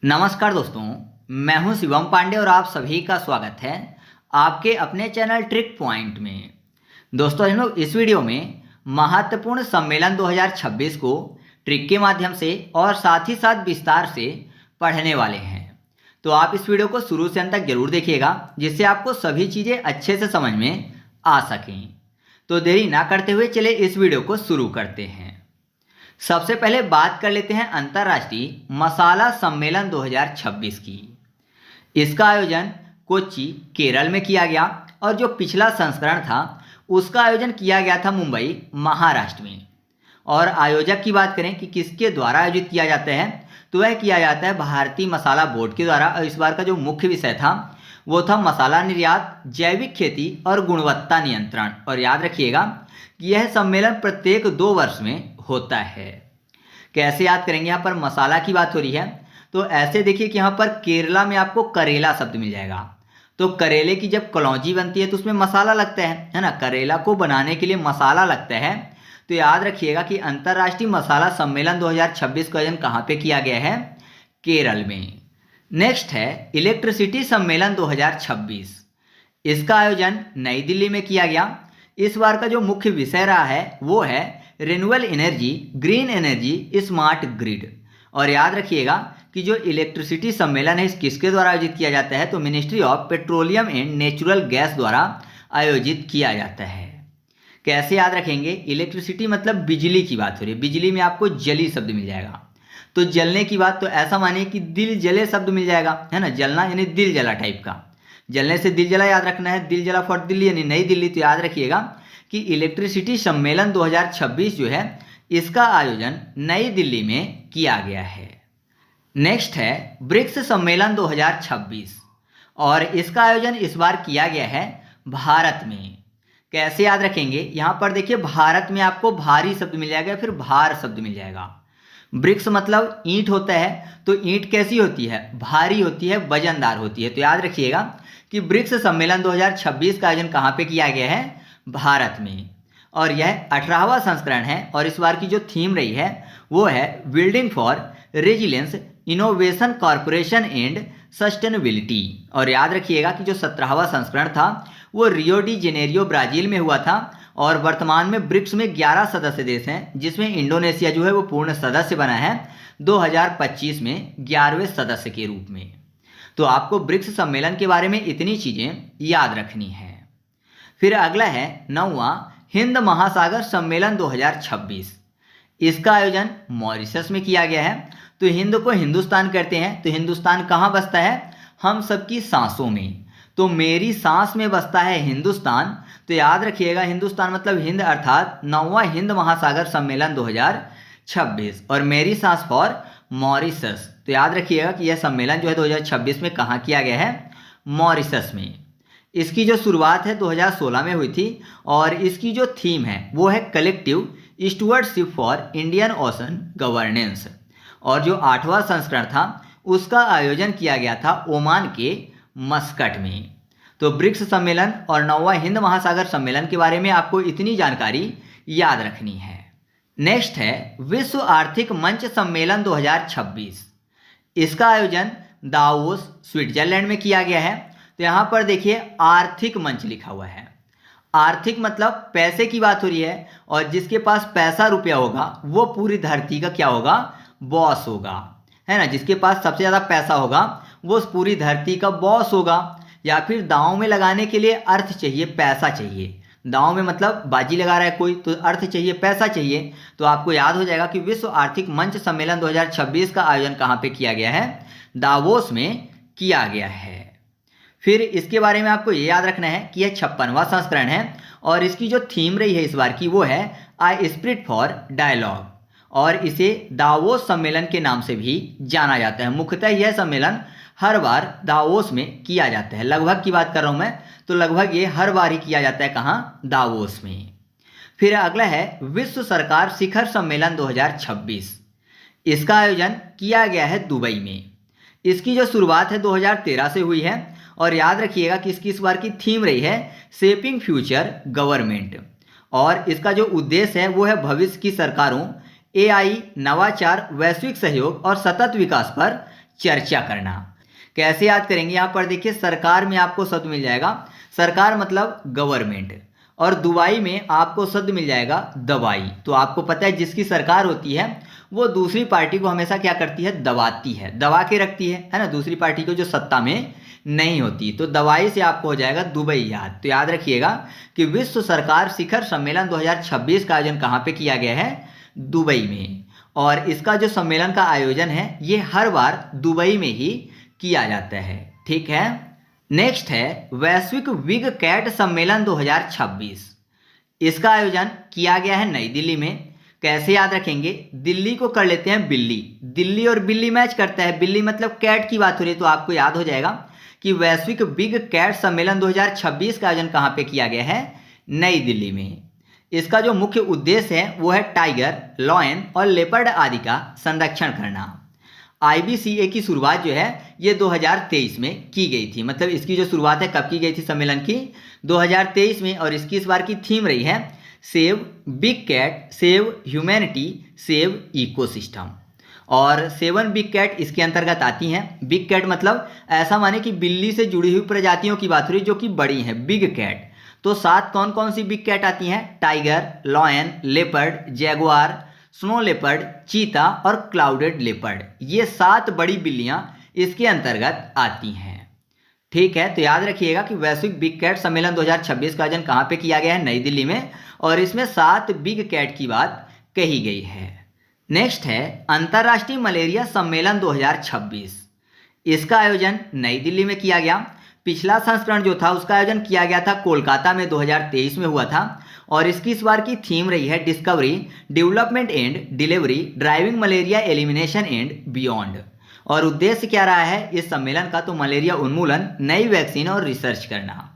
नमस्कार दोस्तों, मैं हूं शिवम पांडे और आप सभी का स्वागत है आपके अपने चैनल ट्रिक पॉइंट में। दोस्तों, हम लोग इस वीडियो में महत्वपूर्ण सम्मेलन 2026 को ट्रिक के माध्यम से और साथ ही साथ विस्तार से पढ़ने वाले हैं। तो आप इस वीडियो को शुरू से अंत तक जरूर देखिएगा, जिससे आपको सभी चीज़ें अच्छे से समझ में आ सकें। तो देरी ना करते हुए चले इस वीडियो को शुरू करते हैं। सबसे पहले बात कर लेते हैं अंतर्राष्ट्रीय मसाला सम्मेलन 2026 की। इसका आयोजन कोच्चि, केरल में किया गया और जो पिछला संस्करण था उसका आयोजन किया गया था मुंबई, महाराष्ट्र में। और आयोजक की बात करें कि किसके द्वारा आयोजित किया जाता है, तो वह किया जाता है भारतीय मसाला बोर्ड के द्वारा। और इस बार का जो मुख्य विषय था वो था मसाला निर्यात, जैविक खेती और गुणवत्ता नियंत्रण। और याद रखिएगा कि यह सम्मेलन प्रत्येक 2 वर्ष में होता है। कैसे याद करेंगे, यहाँ पर मसाला की बात हो रही है तो ऐसे देखिए कि यहाँ पर केरला में आपको करेला शब्द मिल जाएगा। तो करेले की जब कलौंजी बनती है तो उसमें मसाला लगता है ना। करेला को बनाने के लिए मसाला लगता है। तो याद रखिएगा कि अंतर्राष्ट्रीय मसाला सम्मेलन 2026 का आयोजन कहाँ पे किया गया है, केरल में। नेक्स्ट है इलेक्ट्रिसिटी सम्मेलन 2026। इसका आयोजन नई दिल्ली में किया गया। इस बार का जो मुख्य विषय रहा है वो है renewable energy, green energy, smart grid. और याद रखिएगा कि जो इलेक्ट्रिसिटी सम्मेलन है किसके द्वारा आयोजित किया जाता है, तो ministry of petroleum and natural gas द्वारा आयोजित किया जाता है। कैसे याद रखेंगे, इलेक्ट्रिसिटी मतलब बिजली की बात हो रही है। बिजली में आपको जली शब्द मिल जाएगा। तो जलने की बात, तो ऐसा मानिए कि दिल जले शब्द मिल जाएगा, है ना। जलना यानी दिल जला टाइप का। जलने से दिल जला याद रखना है। दिल जला फॉर दिल्ली यानी नई दिल्ली। तो याद रखिएगा कि इलेक्ट्रिसिटी सम्मेलन 2026 जो है इसका आयोजन नई दिल्ली में किया गया है। नेक्स्ट है ब्रिक्स सम्मेलन 2026 और इसका आयोजन इस बार किया गया है भारत में। कैसे याद रखेंगे, यहाँ पर देखिए भारत में आपको भारी शब्द मिल जाएगा, फिर भार शब्द मिल जाएगा। ब्रिक्स मतलब ईंट होता है। तो ईंट कैसी होती है, भारी होती है, वजनदार होती है। तो याद रखिएगा कि ब्रिक्स सम्मेलन 2026 का आयोजन कहाँ पे किया गया है, भारत में। और यह 18वां संस्करण है। और इस बार की जो थीम रही है वो है building for resilience, innovation, corporation and sustainability. और याद रखिएगा कि जो 17वां संस्करण था वो रियो डी जेनेरियो, ब्राजील में हुआ था। और वर्तमान में ब्रिक्स में 11 सदस्य देश हैं, जिसमें इंडोनेशिया जो है वो पूर्ण सदस्य बना है 2025 में 11वें सदस्य के रूप में। तो आपको ब्रिक्स सम्मेलन के बारे में इतनी चीज़ें याद रखनी है। फिर अगला है 9वां हिंद महासागर सम्मेलन 2026। इसका आयोजन मॉरिशस में किया गया है। तो हिंद को हिंदुस्तान कहते हैं। तो हिंदुस्तान कहाँ बसता है, हम सबकी सांसों में। तो मेरी सांस में बसता है हिंदुस्तान। तो याद रखिएगा हिंदुस्तान मतलब हिंद, अर्थात 9वां हिंद महासागर सम्मेलन 2026 और मेरी सांस फॉर मॉरिशस। तो याद रखिएगा कि यह सम्मेलन जो है 2026 में कहाँ किया गया है, मॉरिशस में। इसकी जो शुरुआत है 2016 में हुई थी और इसकी जो थीम है वो है collective stewardship for Indian Ocean governance. और जो 8वां संस्करण था उसका आयोजन किया गया था ओमान के मस्कट में। तो ब्रिक्स सम्मेलन और 9वां हिंद महासागर सम्मेलन के बारे में आपको इतनी जानकारी याद रखनी है। नेक्स्ट है विश्व आर्थिक मंच सम्मेलन 2026। इसका आयोजन दावोस, स्विट्जरलैंड में किया गया है। तो यहाँ पर देखिए आर्थिक मंच लिखा हुआ है। आर्थिक मतलब पैसे की बात हो रही है और जिसके पास पैसा रुपया होगा वो पूरी धरती का क्या होगा, बॉस होगा, है ना। जिसके पास सबसे ज़्यादा पैसा होगा वो उस पूरी धरती का बॉस होगा। या फिर दांव में लगाने के लिए अर्थ चाहिए, पैसा चाहिए। दांव में मतलब बाजी लगा रहा है कोई, तो अर्थ चाहिए, पैसा चाहिए। तो आपको याद हो जाएगा कि विश्व आर्थिक मंच सम्मेलन 2026 का आयोजन कहाँ पे किया गया है, दावोस में किया गया है। फिर इसके बारे में आपको ये याद रखना है कि यह 56वां संस्करण है और इसकी जो थीम रही है इस बार की वो है आई स्पिरिट फॉर डायलॉग। और इसे दावोस सम्मेलन के नाम से भी जाना जाता है। मुख्यतः यह सम्मेलन हर बार दावोस में किया जाता है। लगभग की बात कर रहा हूँ मैं, तो लगभग ये हर बार ही किया जाता है, कहाँ, दावोस में। फिर अगला है विश्व सरकार शिखर सम्मेलन 2026। इसका आयोजन किया गया है दुबई में। इसकी जो शुरुआत है 2013 से हुई है। और याद रखिएगा कि इसकी इस बार की थीम रही है शेपिंग फ्यूचर गवर्नमेंट। और इसका जो उद्देश्य है वो है भविष्य की सरकारों, एआई, नवाचार, वैश्विक सहयोग और सतत विकास पर चर्चा करना। कैसे याद करेंगे, यहाँ पर देखिए सरकार में आपको शब्द मिल जाएगा, सरकार मतलब गवर्नमेंट, और दुबई में आपको शब्द मिल जाएगा दवाई। तो आपको पता है जिसकी सरकार होती है वो दूसरी पार्टी को हमेशा क्या करती है, दबाती है, दबा के रखती है ना, दूसरी पार्टी को जो सत्ता में नहीं होती। तो दवाई से आपको हो जाएगा दुबई याद। तो याद रखिएगा कि विश्व सरकार शिखर सम्मेलन 2026 का आयोजन कहाँ पे किया गया है, दुबई में। और इसका जो सम्मेलन का आयोजन है ये हर बार दुबई में ही किया जाता है, ठीक है। नेक्स्ट है वैश्विक बिग कैट सम्मेलन 2026। इसका आयोजन किया गया है नई दिल्ली में। कैसे याद रखेंगे, दिल्ली को कर लेते हैं बिल्ली, दिल्ली और बिल्ली मैच करता है, बिल्ली मतलब कैट की बात हो रही है, तो आपको याद हो जाएगा कि वैश्विक बिग कैट सम्मेलन 2026 का आयोजन कहाँ पे किया गया है, नई दिल्ली में। इसका जो मुख्य उद्देश्य है वो है टाइगर, लॉयन और लेपर्ड आदि का संरक्षण करना। IBCA की शुरुआत जो है ये 2023 में की गई थी, मतलब इसकी जो शुरुआत है कब की गई थी सम्मेलन की, 2023 में। और इसकी इस बार की थीम रही है save big cat, save humanity, save ecosystem. और 7 बिग कैट इसके अंतर्गत आती हैं। बिग कैट मतलब ऐसा माने कि बिल्ली से जुड़ी हुई प्रजातियों की बात हो रही जो कि बड़ी हैं, बिग कैट। तो 7 कौन कौन सी बिग कैट आती हैं, tiger, lion, leopard, Jaguar, snow leopard, चीता और क्लाउडेड लेपर्ड, ये 7 बड़ी बिल्लियां इसके अंतर्गत आती हैं, ठीक है। तो याद रखिएगा कि वैश्विक बिग कैट सम्मेलन 2026 का आयोजन कहाँ पे किया गया है, नई दिल्ली में, और इसमें 7 बिग कैट की बात कही गई है। नेक्स्ट है अंतर्राष्ट्रीय मलेरिया सम्मेलन 2026। इसका आयोजन नई दिल्ली में किया गया। पिछला संस्करण जो था उसका आयोजन किया गया था कोलकाता में, 2023 में हुआ था। और इसकी इस बार की थीम रही है discovery, development and delivery, driving malaria elimination and beyond. और उद्देश्य क्या रहा है इस सम्मेलन का, तो मलेरिया उन्मूलन, नई वैक्सीन और रिसर्च करना।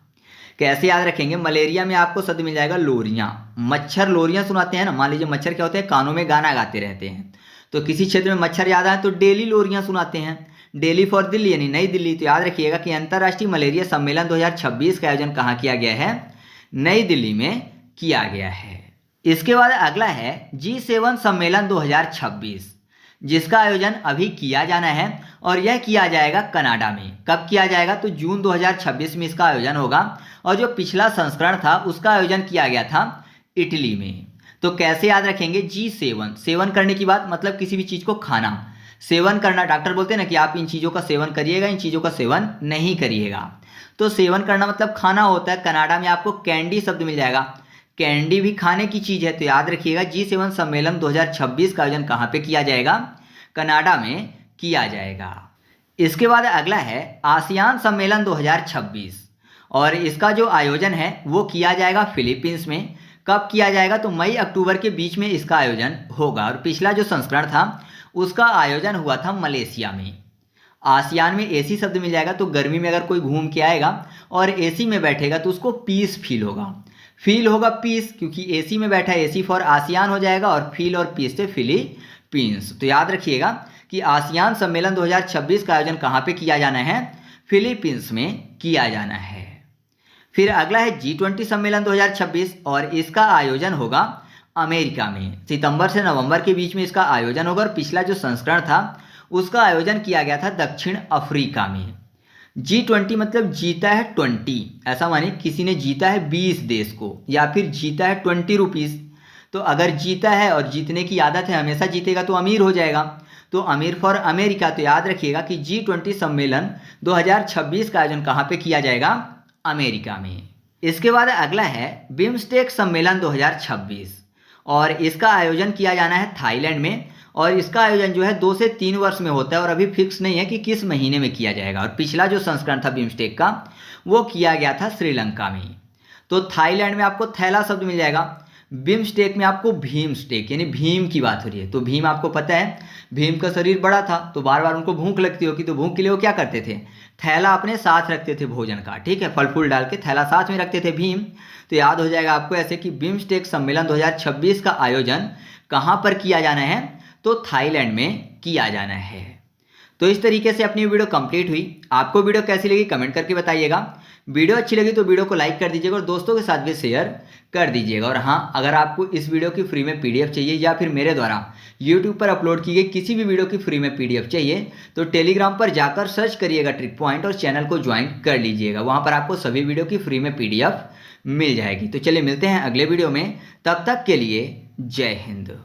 कैसे याद रखेंगे, मलेरिया में आपको शब्द मिल जाएगा लोरियां, मच्छर लोरियां सुनाते हैं ना, मान लीजिए मच्छर क्या होते हैं, कानों में गाना गाते रहते हैं, तो किसी क्षेत्र में मच्छर ज़्यादा है तो डेली लोरियां सुनाते हैं, डेली फॉर दिल्ली यानी नई दिल्ली। तो याद रखिएगा कि अंतर्राष्ट्रीय मलेरिया सम्मेलन 2026 का आयोजन कहाँ किया गया है, नई दिल्ली में किया गया है। इसके बाद अगला है G7 सम्मेलन 2026, जिसका आयोजन अभी किया जाना है और यह किया जाएगा कनाडा में। कब किया जाएगा, तो जून 2026 में इसका आयोजन होगा। और जो पिछला संस्करण था उसका आयोजन किया गया था इटली में। तो कैसे याद रखेंगे, G7, सेवन करने की बात मतलब किसी भी चीज़ को खाना, सेवन करना, डॉक्टर बोलते हैं ना कि आप इन चीज़ों का सेवन करिएगा, इन चीज़ों का सेवन नहीं करिएगा। तो सेवन करना मतलब खाना होता है। कनाडा में आपको कैंडी शब्द मिल जाएगा, कैंडी भी खाने की चीज़ है। तो याद रखिएगा G7 सम्मेलन 2026 का आयोजन कहाँ पे किया जाएगा, कनाडा में किया जाएगा। इसके बाद अगला है आसियान सम्मेलन 2026 और इसका जो आयोजन है वो किया जाएगा फिलीपींस में। कब किया जाएगा, तो मई अक्टूबर के बीच में इसका आयोजन होगा। और पिछला जो संस्करण था उसका आयोजन हुआ था मलेशिया में। आसियान में एसी शब्द मिल जाएगा, तो गर्मी में अगर कोई घूम के आएगा और एसी में बैठेगा तो उसको पीस फील होगा पीस, क्योंकि एसी में बैठा है, एसी फॉर आसियान हो जाएगा और फील और पीस से फिलीपींस। तो याद रखिएगा कि आसियान सम्मेलन 2026 का आयोजन कहाँ पे किया जाना है, फिलीपींस में किया जाना है। फिर अगला है G20 सम्मेलन 2026 और इसका आयोजन होगा अमेरिका में। सितंबर से नवंबर के बीच में इसका आयोजन होगा। और पिछला जो संस्करण था उसका आयोजन किया गया था दक्षिण अफ्रीका में। G20 मतलब जीता है 20, ऐसा मानिए किसी ने जीता है 20 देश को, या फिर जीता है 20 रुपीज़। तो अगर जीता है और जीतने की आदत है, हमेशा जीतेगा तो अमीर हो जाएगा, तो अमीर फॉर अमेरिका। तो याद रखिएगा कि G20 सम्मेलन 2026 का आयोजन कहाँ पे किया जाएगा, अमेरिका में। इसके बाद अगला है बिम्स्टेक सम्मेलन 2026 और इसका आयोजन किया जाना है थाईलैंड में। और इसका आयोजन जो है 2 से 3 वर्ष में होता है और अभी फिक्स नहीं है कि किस महीने में किया जाएगा। और पिछला जो संस्करण था बिम्स्टेक का वो किया गया था श्रीलंका में। तो थाईलैंड में आपको थैला शब्द मिल जाएगा, बिम्स्टेक में आपको भीम स्टेक यानी भीम की बात हो रही है। तो भीम आपको पता है, भीम का शरीर बड़ा था तो बार बार उनको भूख लगती होगी, तो भूख के लिए वो क्या करते थे, थैला अपने साथ रखते थे भोजन का, ठीक है, फल फूल डाल के थैला साथ में रखते थे भीम। तो याद हो जाएगा आपको ऐसे कि बिम्स्टेक सम्मेलन 2026 का आयोजन कहाँ पर किया जाना है, तो थाईलैंड में किया जाना है। तो इस तरीके से अपनी वीडियो कंप्लीट हुई। आपको वीडियो कैसी लगी कमेंट करके बताइएगा। वीडियो अच्छी लगी तो वीडियो को लाइक कर दीजिएगा और दोस्तों के साथ भी शेयर कर दीजिएगा। और हाँ, अगर आपको इस वीडियो की फ्री में पीडीएफ चाहिए या फिर मेरे द्वारा यूट्यूब पर अपलोड की गई किसी भी वीडियो की फ्री में पीडीएफ चाहिए तो टेलीग्राम पर जाकर सर्च करिएगा ट्रिक पॉइंट और चैनल को ज्वाइन कर लीजिएगा। वहाँ पर आपको सभी वीडियो की फ्री में पीडीएफ मिल जाएगी। तो चलिए मिलते हैं अगले वीडियो में, तब तक के लिए जय हिंद।